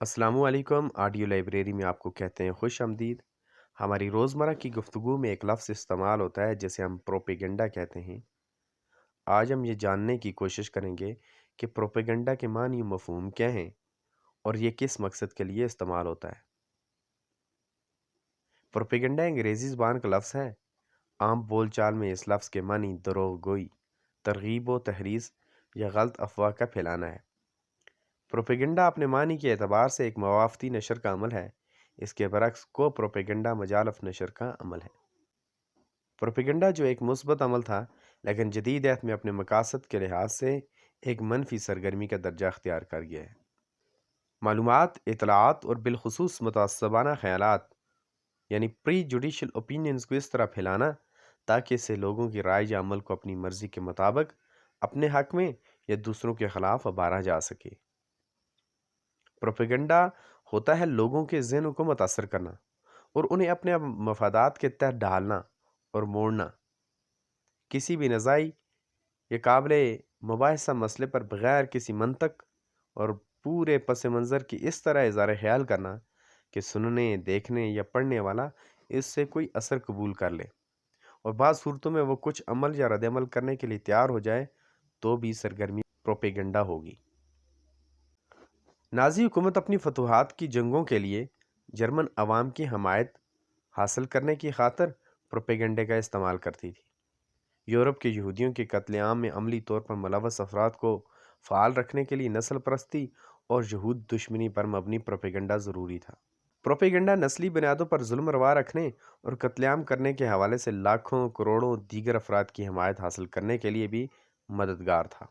السلام علیکم۔ Audio library میں آپ کو کہتے ہیں خوش آمدید۔ ہماری روزمرہ کی گفتگو میں ایک لفظ استعمال ہوتا ہے جسے ہم پروپیگنڈا کہتے ہیں۔ آج ہم یہ جاننے کی کوشش کریں گے کہ پروپیگنڈا کے معنی و مفہوم کیا ہیں اور یہ کس مقصد کے لیے استعمال ہوتا ہے۔ پروپیگنڈا انگریزی زبان کا لفظ ہے۔ عام بول چال میں اس لفظ کے معنی دروغ گوئی، ترغیب و تحریض یا غلط افواہ کا پھیلانا ہے۔ پروپیگنڈا اپنے معنی کے اعتبار سے ایک موافقتی نشر کا عمل ہے۔ اس کے برعکس کو پروپیگنڈا مجالف نشر کا عمل ہے۔ پروپیگنڈا جو ایک مثبت عمل تھا لیکن جدید عہد میں اپنے مقاصد کے لحاظ سے ایک منفی سرگرمی کا درجہ اختیار کر گیا ہے۔ معلومات، اطلاعات اور بالخصوص متعصبانہ خیالات یعنی پری جوڈیشل اوپینینز کو اس طرح پھیلانا تاکہ اس سے لوگوں کی رائے یا عمل کو اپنی مرضی کے مطابق اپنے حق میں یا دوسروں کے خلاف ابھارا جا سکے۔ پروپیگنڈا ہوتا ہے لوگوں کے ذہنوں کو متاثر کرنا اور انہیں اپنے مفادات کے تحت ڈھالنا اور موڑنا۔ کسی بھی نزاعی یا قابل مباحثہ مسئلے پر بغیر کسی منطق اور پورے پس منظر کی اس طرح اظہار خیال کرنا کہ سننے، دیکھنے یا پڑھنے والا اس سے کوئی اثر قبول کر لے اور بعض صورتوں میں وہ کچھ عمل یا رد عمل کرنے کے لیے تیار ہو جائے تو بھی سرگرمی پروپیگنڈا ہوگی۔ نازی حکومت اپنی فتوحات کی جنگوں کے لیے جرمن عوام کی حمایت حاصل کرنے کی خاطر پروپیگنڈے کا استعمال کرتی تھی۔ یورپ کے یہودیوں کے قتل عام میں عملی طور پر ملوث افراد کو فعال رکھنے کے لیے نسل پرستی اور یہود دشمنی پر مبنی پروپیگنڈا ضروری تھا۔ پروپیگنڈا نسلی بنیادوں پر ظلم روا رکھنے اور قتل عام کرنے کے حوالے سے لاکھوں کروڑوں دیگر افراد کی حمایت حاصل کرنے کے لیے بھی مددگار تھا۔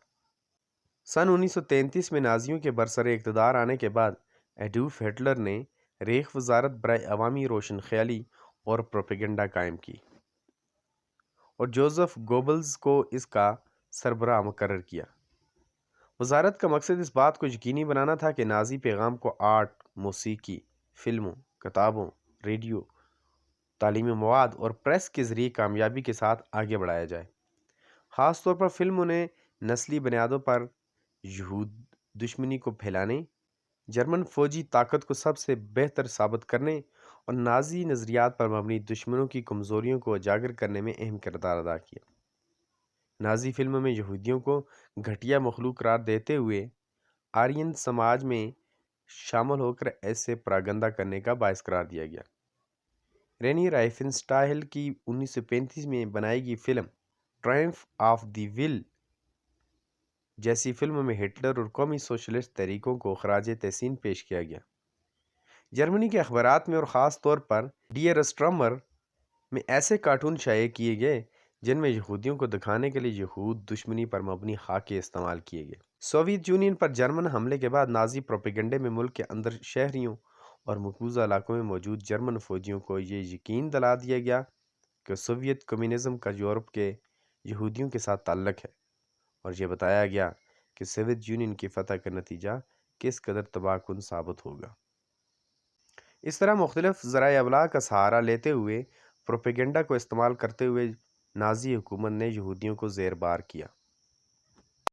سن 1933 میں نازیوں کے برسر اقتدار آنے کے بعد ایڈولف ہٹلر نے ریخ وزارت برائے عوامی روشن خیالی اور پروپیگنڈا قائم کی اور جوزف گوبلز کو اس کا سربراہ مقرر کیا۔ وزارت کا مقصد اس بات کو یقینی بنانا تھا کہ نازی پیغام کو آرٹ، موسیقی، فلموں، کتابوں، ریڈیو، تعلیمی مواد اور پریس کے ذریعے کامیابی کے ساتھ آگے بڑھایا جائے۔ خاص طور پر فلموں نے نسلی بنیادوں پر یہود دشمنی کو پھیلانے، جرمن فوجی طاقت کو سب سے بہتر ثابت کرنے اور نازی نظریات پر مبنی دشمنوں کی کمزوریوں کو اجاگر کرنے میں اہم کردار ادا کیا۔ نازی فلموں میں یہودیوں کو گھٹیا مخلوق قرار دیتے ہوئے آرین سماج میں شامل ہو کر ایسے پراگندہ کرنے کا باعث قرار دیا گیا۔ رینی رائفنسٹائل کی 1935 میں بنائی گئی فلم ٹرائمف آف دی ول جیسی فلموں میں ہٹلر اور قومی سوشلسٹ تحریکوں کو خراج تحسین پیش کیا گیا۔ جرمنی کے اخبارات میں اور خاص طور پر ڈیئر اسٹرمر میں ایسے کارٹون شائع کیے گئے جن میں یہودیوں کو دکھانے کے لیے یہود دشمنی پر مبنی خاکے استعمال کیے گئے۔ سوویت یونین پر جرمن حملے کے بعد نازی پروپیگنڈے میں ملک کے اندر شہریوں اور مقبوضہ علاقوں میں موجود جرمن فوجیوں کو یہ یقین دلا دیا گیا کہ سوویت کمیونزم کا یورپ کے یہودیوں کے ساتھ تعلق ہے اور یہ بتایا گیا کہ سوویت یونین کی فتح کا نتیجہ کس قدر تباہ کن ثابت ہوگا۔ اس طرح مختلف ذرائع ابلاغ کا سہارا لیتے ہوئے پروپیگنڈا کو استعمال کرتے ہوئے نازی حکومت نے یہودیوں کو زیر بار کیا۔